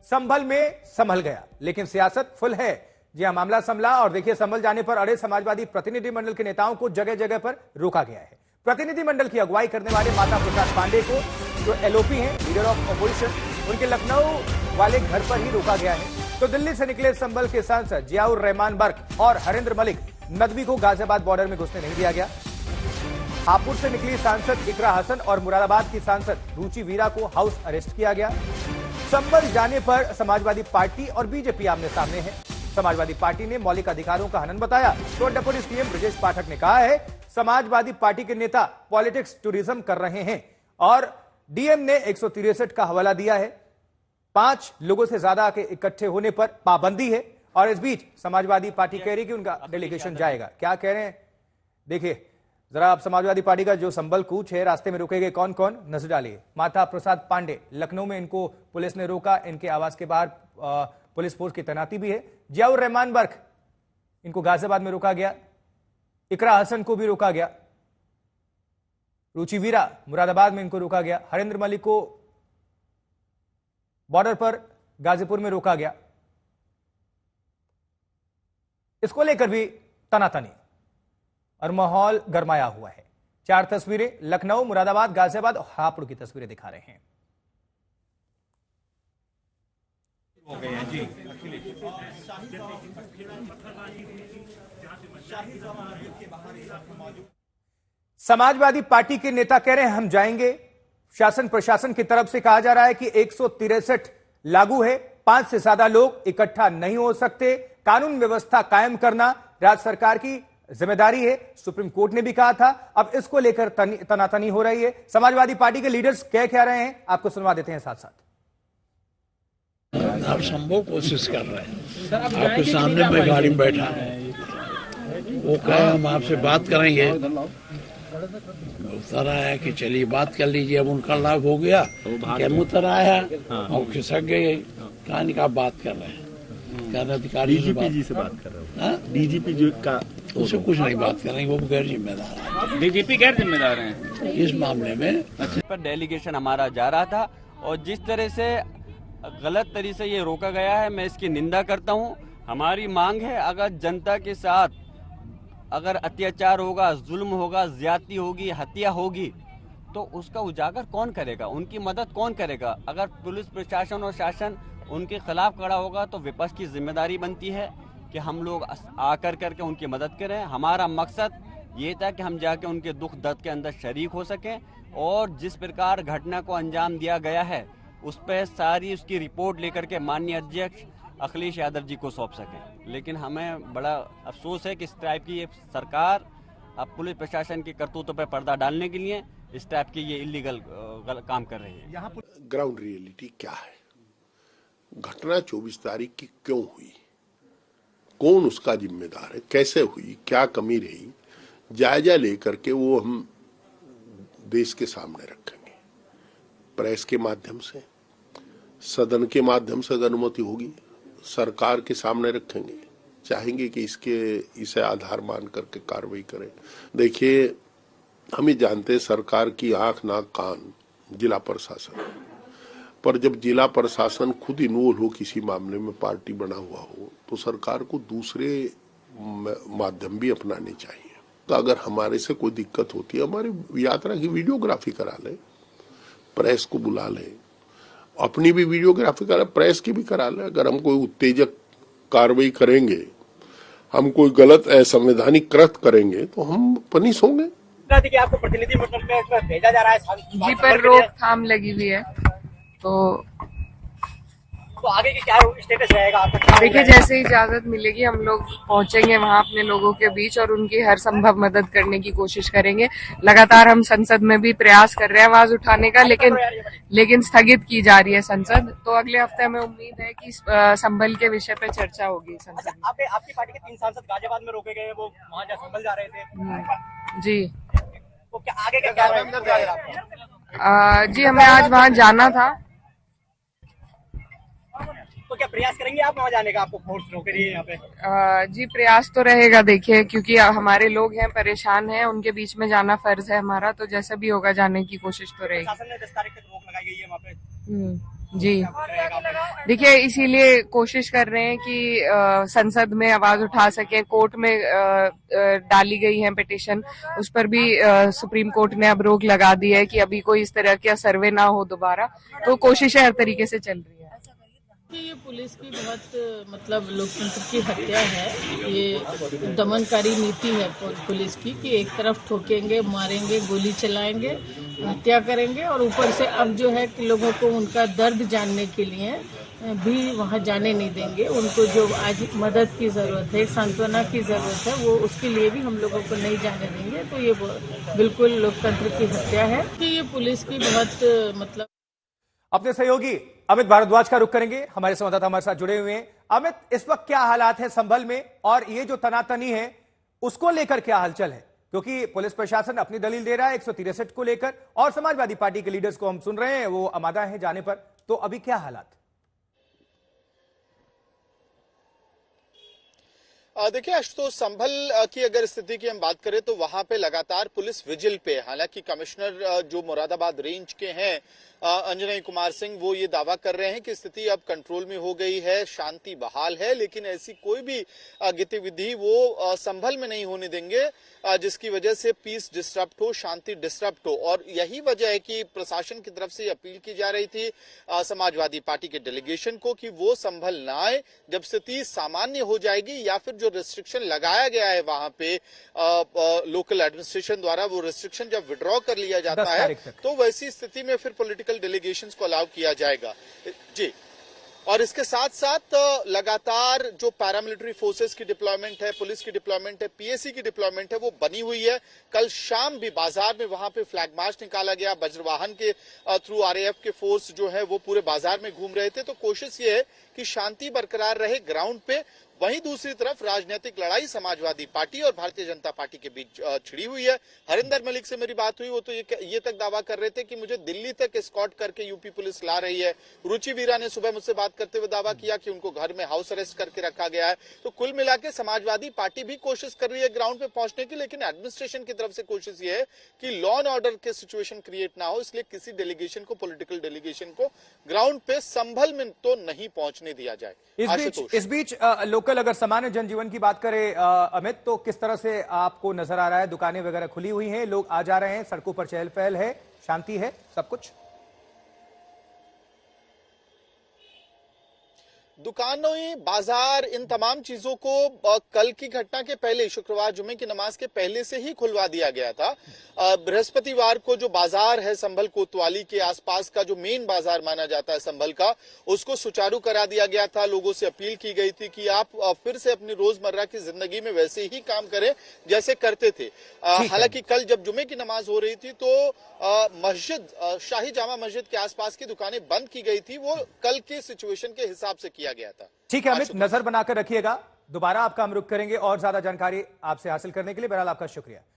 संभल में संभल गया, लेकिन सियासत फुल है। जी हां, मामला संभला और देखिए संभल जाने पर अड़े समाजवादी प्रतिनिधिमंडल के नेताओं को जगह जगह पर रोका गया है। प्रतिनिधिमंडल की अगुवाई करने वाले माता प्रसाद पांडे को, जो एलओपी हैं, लीडर ऑफ अपोजिशन, उनके लखनऊ वाले घर पर ही रोका गया है। तो दिल्ली से निकले संभल के सांसद जियाउर रहमान बर्क और हरेंद्र मलिक नदवी को गाजियाबाद बॉर्डर में घुसने नहीं दिया गया। हापुड़ से निकली सांसद इकरा हसन और मुरादाबाद की सांसद रुचि वीरा को हाउस अरेस्ट किया गया। संभल जाने पर समाजवादी पार्टी और बीजेपी आमने सामने है। समाजवादी पार्टी ने मौलिक अधिकारों का हनन बताया तो डिप्टी सीएम ब्रजेश पाठक ने कहा है समाजवादी पार्टी के नेता पॉलिटिक्स टूरिज्म कर रहे हैं और डीएम ने 163 का हवाला दिया है। 5 लोगों से ज्यादा के इकट्ठे होने पर पाबंदी है और इस बीच समाजवादी पार्टी कह रही है कि उनका डेलीगेशन जाएगा। क्या कह रहे हैं देखिए जरा। आप समाजवादी पार्टी का जो संभल कूच है, रास्ते में रुके गए कौन कौन, नजर डालिए। माता प्रसाद पांडे, लखनऊ में इनको पुलिस ने रोका, इनके आवास के बाहर पुलिस फोर्स की तैनाती भी है। जियाउर रहमान बर्क, इनको गाजियाबाद में रोका गया। इकरा हसन को भी रोका गया। रुचि वीरा, मुरादाबाद में इनको रोका गया। हरेंद्र मलिक को बॉर्डर पर गाजीपुर में रोका गया। इसको लेकर भी तनातनी और माहौल गरमाया हुआ है। 4 तस्वीरें लखनऊ, मुरादाबाद, गाजियाबाद और हापुड़ की तस्वीरें दिखा रहे हैं। हो गए हैं जी। समाजवादी पार्टी के नेता कह रहे हैं हम जाएंगे। शासन प्रशासन की तरफ से कहा जा रहा है कि 163 लागू है, 5 से ज्यादा लोग इकट्ठा नहीं हो सकते। कानून व्यवस्था कायम करना राज्य सरकार की जिम्मेदारी है, सुप्रीम कोर्ट ने भी कहा था। अब इसको लेकर तनातनी हो रही है। समाजवादी पार्टी के लीडर्स कह रहे हैं, आपको सुनवा देते हैं साथ साथ। आप संभव कोशिश कर रहे हैं, आपके सामने मैं गाड़ी में बैठा, वो कहे हम आपसे बात करेंगे, उतर आया कि चलिए बात कर लीजिए। अब उनका लाभ हो गया, हम उतर आया और खिसक गए। कहानी का बात कर रहे हैं, अधिकारी डीजीपी जी से बात कर रहे हैं। डीजीपी जी का उससे कुछ नहीं बात कर रहे हैं, वो गैर जिम्मेदार है। डीजीपी गैर जिम्मेदार हैं इस मामले में। पर डेलीगेशन हमारा जा रहा था और जिस तरह से गलत तरीके से ये रोका गया है, मैं इसकी निंदा करता हूँ। हमारी मांग है अगर जनता के साथ अगर अत्याचार होगा, जुल्म होगा, ज्यादती होगी, हत्या होगी तो उसका उजागर कौन करेगा, उनकी मदद कौन करेगा। अगर पुलिस प्रशासन और शासन उनके खिलाफ खड़ा होगा तो विपक्ष की जिम्मेदारी बनती है कि हम लोग आकर करके उनकी मदद करें। हमारा मकसद ये था कि हम जाके उनके दुख दर्द के अंदर शरीक हो सकें और जिस प्रकार घटना को अंजाम दिया गया है उस पर सारी उसकी रिपोर्ट लेकर के माननीय अध्यक्ष अखिलेश यादव जी को सौंप सकें। लेकिन हमें बड़ा अफसोस है कि इस टाइप की ये सरकार अब पुलिस प्रशासन की करतूतों पर पर्दा डालने के लिए इस टाइप की ये इलीगल काम कर रही है। यहाँ ग्राउंड रियलिटी क्या है, घटना 24 तारीख की क्यों हुई, कौन उसका जिम्मेदार है, कैसे हुई, क्या कमी रही, जायजा लेकर के वो हम देश के सामने रखेंगे। प्रेस के माध्यम से, सदन के माध्यम से अगर अनुमति होगी सरकार के सामने रखेंगे। चाहेंगे कि इसे आधार मान करके कार्रवाई करें। देखिए हम ही जानते हैं सरकार की आंख नाक कान जिला प्रशासन, पर जब जिला प्रशासन खुद इन्वॉल्व हो किसी मामले में, पार्टी बना हुआ हो, तो सरकार को दूसरे माध्यम भी अपनाने चाहिए। तो अगर हमारे से कोई दिक्कत होती है, हमारी यात्रा की वीडियोग्राफी करा लें, प्रेस को बुला लें, अपनी भी वीडियोग्राफी करा, प्रेस की भी करा लें। अगर हम कोई उत्तेजक कार्रवाई करेंगे, हम कोई गलत असंवैधानिक कृत्य करेंगे तो हम पनिश होंगे। आपको प्रतिनिधि मंडल में भेजा जा रहा है जी, पर रोकथाम लगी हुई है तो आगे की क्या स्टेटस रहेगा आपका? देखिए जैसे ही इजाजत मिलेगी हम लोग पहुंचेंगे वहां अपने लोगों के बीच और उनकी हर संभव मदद करने की कोशिश करेंगे। लगातार हम संसद में भी प्रयास कर रहे हैं आवाज उठाने का, लेकिन स्थगित की जा रही है संसद। तो अगले हफ्ते हमें उम्मीद है कि संभल के विषय पे चर्चा होगी संसद में। आपकी पार्टी के 3 सांसद गाजियाबाद में रोके गए, वो वहाँ संभल जा रहे थे जी। तो क्या आगे क्या जी हमें आज वहाँ जाना था। तो क्या प्रयास करेंगे आप वहाँ जाने का? आपको फोर्स रोक रही है यहाँ पे? जी प्रयास तो रहेगा। देखिए क्योंकि हमारे लोग हैं, परेशान हैं, उनके बीच में जाना फर्ज है हमारा, तो जैसा भी होगा जाने की कोशिश तो रहेगी। शासन ने 10 तारीख तक रोक लगाई गई है वहाँ पे। जी, देखिए इसीलिए कोशिश कर रहे हैं कि संसद में आवाज उठा सके। कोर्ट में डाली गई है पिटीशन, उस पर भी सुप्रीम कोर्ट ने अब रोक लगा दी है कि अभी कोई इस तरह का सर्वे ना हो दोबारा। तो कोशिशें हर तरीके से चल रही है। ये पुलिस की बहुत मतलब लोकतंत्र की हत्या है। ये दमनकारी नीति है पुलिस की कि एक तरफ ठोकेंगे, मारेंगे, गोली चलाएंगे, हत्या करेंगे और ऊपर से अब जो है कि लोगों को उनका दर्द जानने के लिए भी वहां जाने नहीं देंगे। उनको जो आज मदद की जरूरत है, सांत्वना की जरूरत है, वो उसके लिए भी हम लोगों को नहीं जाने देंगे। तो ये बिल्कुल लोकतंत्र की हत्या है कि ये पुलिस की बहुत मतलब। अपने सहयोगी अमित भारद्वाज का रुख करेंगे, हमारे संवाददाता हमारे साथ जुड़े हुए हैं। अमित, इस वक्त क्या हालात है संभल में, और ये जो तनातनी है उसको लेकर क्या हलचल है? क्योंकि पुलिस प्रशासन अपनी दलील दे रहा है 163 को लेकर, और समाजवादी पार्टी के लीडर्स को हम सुन रहे हैं वो आमादा है जाने पर। तो अभी क्या हालात? देखिए आशुतोष, संभल की अगर स्थिति की हम बात करें तो वहां पे लगातार पुलिस विजिल पे, हालांकि कमिश्नर जो मुरादाबाद रेंज के हैं अंजनी कुमार सिंह, वो ये दावा कर रहे हैं कि स्थिति अब कंट्रोल में हो गई है, शांति बहाल है, लेकिन ऐसी कोई भी गतिविधि वो संभल में नहीं होने देंगे जिसकी वजह से पीस डिस्टर्ब हो, शांति डिस्टर्ब हो। और यही वजह है कि प्रशासन की तरफ से अपील की जा रही थी समाजवादी पार्टी के डेलीगेशन को कि वो संभल ना आए। जब स्थिति सामान्य हो जाएगी या फिर जो रिस्ट्रिक्शन लगाया गया है वहां पे लोकल एडमिनिस्ट्रेशन द्वारा, वो रिस्ट्रिक्शन जब विड्रॉ कर लिया जाता है तो वैसी स्थिति में फिर पॉलिटिकल डेलीगेशंस को अलाउ किया जाएगा। जी, और इसके साथ साथ लगातार जो पैरामिलिट्री फोर्सेस की डिप्लॉयमेंट है, पुलिस की डिप्लॉयमेंट है, पीएसी की डिप्लॉयमेंट है, वो बनी हुई है। कल शाम भी बाजार में वहां पे फ्लैग मार्च निकाला गया, वज्रवाहन के थ्रू आरएएफ के फोर्स जो है वो पूरे बाजार में घूम रहे थे। तो कोशिश ये है कि शांति बरकरार रहे ग्राउंड पे। वहीं दूसरी तरफ राजनीतिक लड़ाई समाजवादी पार्टी और भारतीय जनता पार्टी के बीच छिड़ी हुई है। हरिंदर मलिक से मेरी बात हुई, वो तो ये तक दावा कर रहे थे कि मुझे दिल्ली तक एस्कॉर्ट करके यूपी पुलिस ला रही है। रुचि वीरा ने सुबह मुझसे बात करते हुए दावा किया कि उनको घर में हाउस अरेस्ट करके रखा गया है। तो कुल मिला के समाजवादी पार्टी भी कोशिश कर रही है ग्राउंड पे पहुंचने की, लेकिन एडमिनिस्ट्रेशन की तरफ से कोशिश ये है कि लॉ एंड ऑर्डर के सिचुएशन क्रिएट ना हो, इसलिए किसी डेलीगेशन को, पॉलिटिकल डेलीगेशन को ग्राउंड पे संभल में तो नहीं पहुंचने दिया जाए। इस बीच लोकल अगर सामान्य जनजीवन की बात करें अमित, तो किस तरह से आपको नजर आ रहा है? दुकानें वगैरह खुली हुई हैं, लोग आ जा रहे हैं, सड़कों पर चहल पहल है, शांति है, सब कुछ? दुकानों, बाजार, इन तमाम चीजों को कल की घटना के पहले, शुक्रवार जुमे की नमाज के पहले से ही खुलवा दिया गया था। बृहस्पतिवार को जो बाजार है संभल कोतवाली के आसपास का, जो मेन बाजार माना जाता है संभल का, उसको सुचारू करा दिया गया था। लोगों से अपील की गई थी कि आप फिर से अपनी रोजमर्रा की जिंदगी में वैसे ही काम करें जैसे करते थे। हालांकि कल जब जुमे की नमाज हो रही थी तो मस्जिद, शाही जामा मस्जिद के आसपास की दुकानें बंद की गई थी। वो कल की सिचुएशन के हिसाब से किया गया था। ठीक है अमित, नजर बनाकर रखिएगा, दोबारा आपका हम रुख करेंगे और ज्यादा जानकारी आपसे हासिल करने के लिए। बहरहाल आपका शुक्रिया।